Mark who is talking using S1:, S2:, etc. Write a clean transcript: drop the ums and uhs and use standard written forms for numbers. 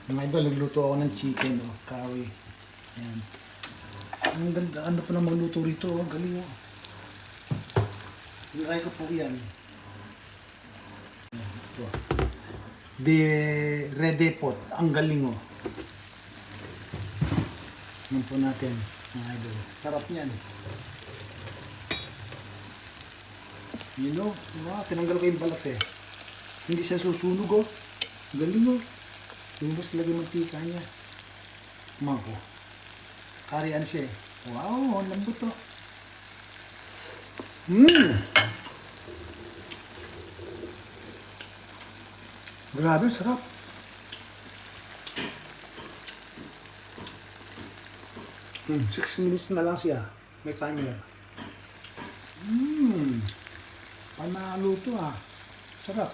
S1: Mga idol, nagluto ako ng chicken, oh, curry. Ayan. Ang ganda, ano pa na magluto rito, oh, galing, oh. Hinay ko po yan. Ito. De Redepot, ang galing, oh. Yan po natin, mga idol. Sarap niyan. You know, wow, tinanggal ko yung balat eh. Hindi siya susunog, oh. Galing, oh. Lumbos lagi mantika niya. Mangko. Karian siya eh. Wow, ang lambot to. Grabe, sarap. 6 minutes na lang siya. May timer. Panalo to ah. Sarap.